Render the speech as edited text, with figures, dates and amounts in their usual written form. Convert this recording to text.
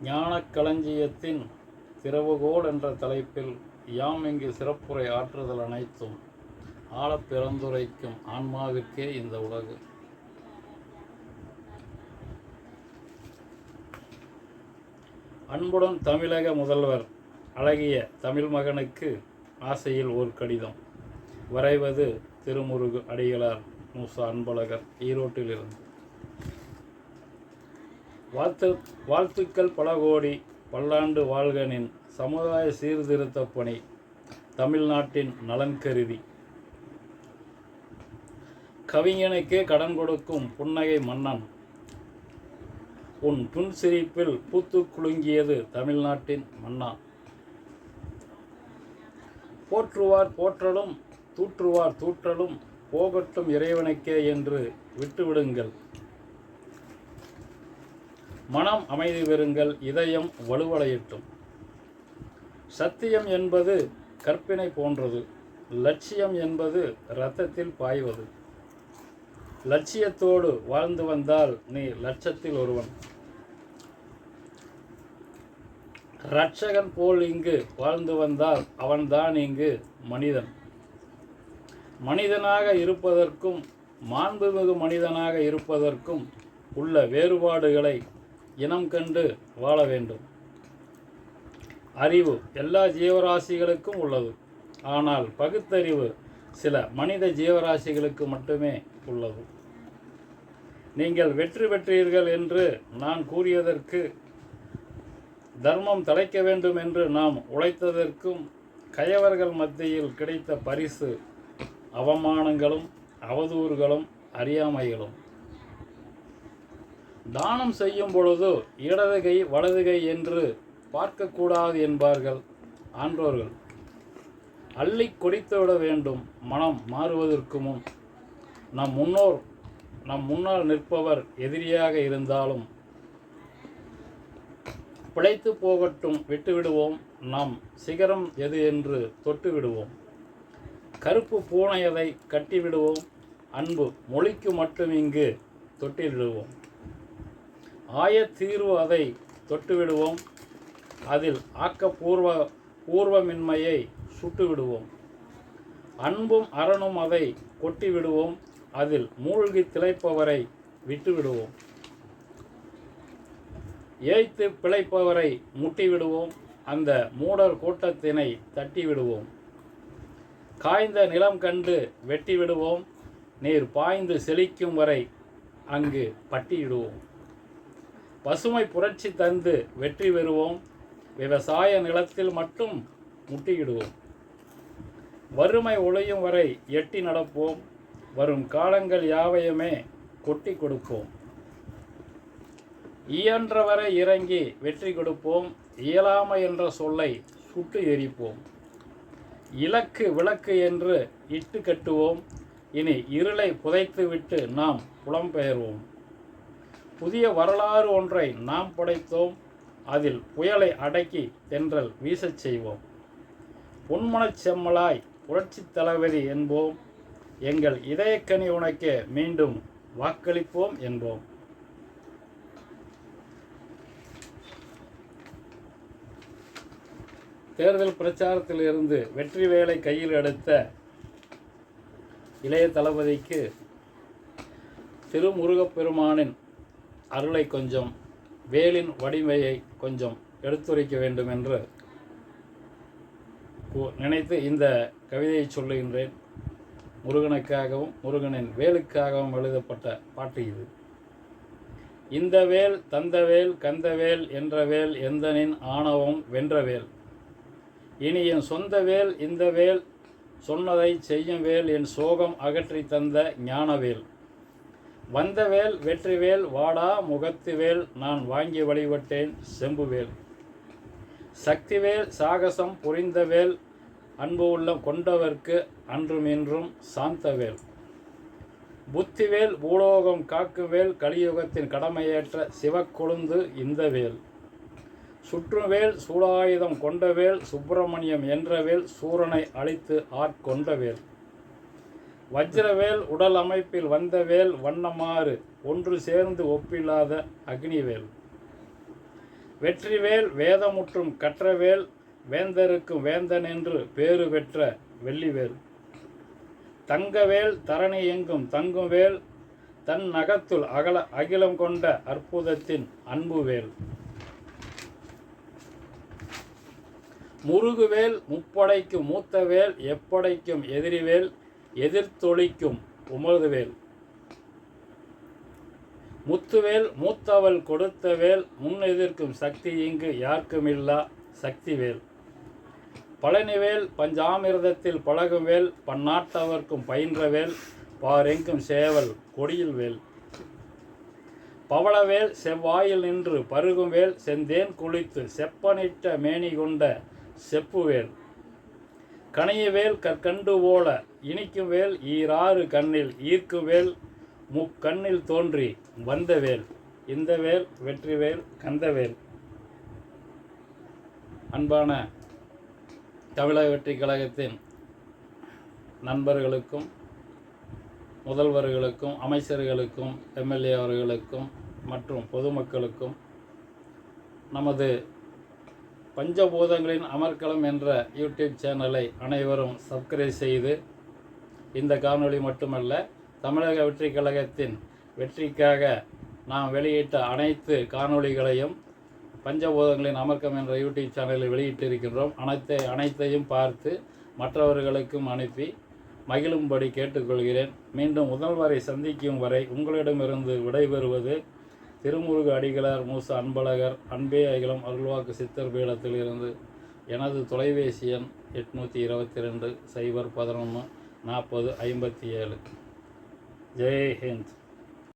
ஞானக் களஞ்சியத்தின் திறவுகோல் என்ற தலைப்பில் யாம் இங்கு சிறப்புரை ஆற்றுதல் அனைத்தும் ஆழப் பிறந்துரைக்கும் ஆன்மாவிற்கே இந்த உலகு. அன்புடன் தமிழக முதல்வர் அழகிய தமிழ் மகனுக்கு ஆசையில் ஓர் கடிதம். வரைவது திருமுருகு அடிகளார் மூசா அன்பழகர், ஈரோட்டிலிருந்து. வாழ்த்துக்கள் பல கோடி, பல்லாண்டு வாழ்கனின் சமுதாய சீர்திருத்த பணி தமிழ்நாட்டின் நலன் கருதி. கவிஞனுக்கே கடன் கொடுக்கும் புன்னகை மன்னன், உன் புன்சிரிப்பில் பூத்து குலுங்கியது தமிழ்நாட்டின் மன்னா. போற்றுவார் போற்றலும் தூற்றுவார் தூற்றலும் போகட்டும் இறைவனுக்கே என்று விட்டுவிடுங்கள். மனம் அமைதி பெறுங்கள், இதயம் வலுவடையட்டும். சத்தியம் என்பது கற்பினை போன்றது, லட்சியம் என்பது இரத்தத்தில் பாய்வது. லட்சியத்தோடு வாழ்ந்து வந்தால் நீ லட்சத்தில் ஒருவன். இரட்சகன் போல் இங்கு வாழ்ந்து வந்தால் அவன்தான் இங்கு மனிதன். மனிதனாக இருப்பதற்கும் மாண்புமிகு மனிதனாக இருப்பதற்கும் உள்ள வேறுபாடுகளை இனம் கண்டு வாழ வேண்டும். அறிவு எல்லா ஜீவராசிகளுக்கும் உள்ளது, ஆனால் பகுத்தறிவு சில மனித ஜீவராசிகளுக்கு மட்டுமே உள்ளது. நீங்கள் வெற்றி பெற்றீர்கள் என்று நான் கூறியதற்கு, தர்மம் தழைக்க வேண்டும் என்று நாம் உழைத்ததற்கும் கயவர்கள் மத்தியில் கிடைத்த பரிசு அவமானங்களும் அவதூறுகளும் அறியாமைகளும். தானம் செய்யும் பொழுது இடது கை வலது கை என்று பார்க்கக்கூடாது என்பார்கள் ஆன்றோர்கள். அள்ளி கொடித்துவிட வேண்டும். மனம் மாறுவதற்கு முன் நம் முன்னால் நிற்பவர் எதிரியாக இருந்தாலும் பிழைத்து போகட்டும், விட்டுவிடுவோம். நம் சிகரம் எது என்று தொட்டு விடுவோம். கருப்பு பூனையதை கட்டிவிடுவோம். அன்பு மொழிக்கு மட்டும் இங்கு தொட்டிலிடுவோம். ஆயத்தீர்வு அதை தொட்டுவிடுவோம். அதில் பூர்வமின்மையை சுட்டுவிடுவோம். அன்பும் அறனும் அதை கொட்டிவிடுவோம். அதில் மூழ்கி திளைப்பவரை விட்டுவிடுவோம். ஏய்த்து பிழைப்பவரை முட்டிவிடுவோம். அந்த மூடர் கூட்டத்தினை தட்டிவிடுவோம். காய்ந்த நிலம் கண்டு வெட்டிவிடுவோம். நீர் பாய்ந்து செழிக்கும் வரை அங்கு பட்டியிடுவோம். பசுமை புரட்சி தந்து வெற்றி பெறுவோம். விவசாய நிலத்தில் மட்டும் முட்டியிடுவோம். வறுமை ஒழியும் வரை எட்டி நடப்போம். வரும் காலங்கள் யாவையுமே கொட்டி கொடுப்போம். இயன்றவரை இறங்கி வெற்றி கொடுப்போம். இயலாமை என்ற சொல்லை சுட்டு எரிப்போம். இலக்கு விளக்கு என்று இட்டு கட்டுவோம். இனி இருளை புதைத்துவிட்டு நாம் புலம்பெயர்வோம். புதிய வரலாறு ஒன்றை நாம் படைத்தோம். அதில் புயலை அடக்கி தென்றல் வீசச் செய்வோம். பொன்மனச் செம்மலாய் புரட்சி தளபதி என்போம். எங்கள் இதயக்கனி உனக்கே மீண்டும் வாக்களிப்போம் என்போம். தேர்தல் பிரச்சாரத்தில் இருந்து வெற்றி வேலை கையில் எடுத்த இளைய தளபதிக்கு திருமுருகப்பெருமானின் அருளை கொஞ்சம், வேலின் வடிமையை கொஞ்சம் எடுத்துரைக்க வேண்டும் என்று நினைத்து இந்த கவிதையை சொல்லுகின்றேன். முருகனுக்காகவும் முருகனின் வேலுக்காகவும் எழுதப்பட்ட பாட்டு இது. இந்த வேல் தந்த வேல் கந்தவேல் என்ற வேல் எந்தனின் ஆணவம் வென்ற வேல். இனி என் சொந்த வேல் இந்த வேல், சொன்னதை செய்யும் வேல், என் சோகம் அகற்றி தந்த ஞானவேல். வந்தவேல் வெற்றிவேல் வாடா முகத்துவேல், நான் வாங்கி வழிபட்டேன் செம்புவேல். சக்திவேல் சாகசம் புரிந்தவேல், அன்பு உள்ளம் கொண்டவர்க்கு அன்றும் இன்றும் சாந்தவேல். புத்திவேல் பூலோகம் காக்குவேல், கலியுகத்தின் கடமையேற்ற சிவக்கொழுந்து இந்த வேல். சுற்றுவேல் சூடாயுதம் கொண்டவேல், சுப்பிரமணியம் என்றவேல், சூரனை அழித்து ஆட்கொண்டவேல். வஜ்ரவேல் உடல் அமைப்பில் வந்தவேல், வண்ணமாறு ஒன்று சேர்ந்து ஒப்பில்லாத அக்னிவேல். வெற்றிவேல் வேதமுற்றும் கற்றவேல் வேந்தருக்கும் வேந்தன் என்று பேறு பெற்ற வெள்ளிவேல். தங்கவேல் தரணி எங்கும் தங்குவேல் தன் நகத்துள் அகிலம் கொண்ட அற்புதத்தின் அன்புவேல். முருகுவேல் முப்படைக்கும் மூத்தவேல் எப்படைக்கும் எதிரிவேல் எதிர்த்தொழிக்கும் உமதுவேல். முத்துவேல் மூத்தவள் கொடுத்தவேல் முன்னெதிர்க்கும் சக்தி இங்கு யாருக்குமில்லா சக்திவேல். பழனிவேல் பஞ்சாமிர்தத்தில் பழகுவேல் பன்னாட்டவர்க்கும் பயின்றவேல் பாரெங்கும் சேவல் கொடியில் வேல். பவளவேல் செவ்வாயில் நின்று பருகுவேல் செந்தேன் குளித்து செப்பனிட்ட மேனி கொண்ட செப்புவேல். கனையவேல் கற்கண்டு போல இனிக்குவேல் ஈராறு கண்ணில் ஈர்க்குவேல் முக்கண்ணில் தோன்றி வந்தவேல். இந்த வேல் வெற்றிவேல் கந்தவேல். அன்பான தமிழக வெற்றி கழகத்தின் நண்பர்களுக்கும் முதல்வர்களுக்கும் அமைச்சர்களுக்கும் எம்எல்ஏ அவர்களுக்கும் மற்றும் பொதுமக்களுக்கும் நமது பஞ்சபூதங்களின் அமர்க்களம் என்ற யூடியூப் சேனலை அனைவரும் சப்ஸ்கிரைப் செய்து இந்த காணொளி மட்டுமல்ல தமிழக வெற்றி கழகத்தின் வெற்றிக்காக நாம் வெளியிட்ட அனைத்து காணொளிகளையும் பஞ்சபூதங்களின் அமர்க்கம் என்ற யூடியூப் சேனலில் வெளியிட்டிருக்கின்றோம். அனைத்தையும் பார்த்து மற்றவர்களுக்கும் அனுப்பி மகிழும்படி கேட்டுக்கொள்கிறேன். மீண்டும் முதல்வரை சந்திக்கும் வரை உங்களிடமிருந்து விடைபெறுவது திருமுருகு அடிகளார் மூச அன்பழகர். அன்பே அகிலம் அருள்வாக்கு சித்தர் பீடத்தில் இருந்து. எனது தொலைபேசி எண் 822 011 40 57. ஜெய் ஹிந்த்.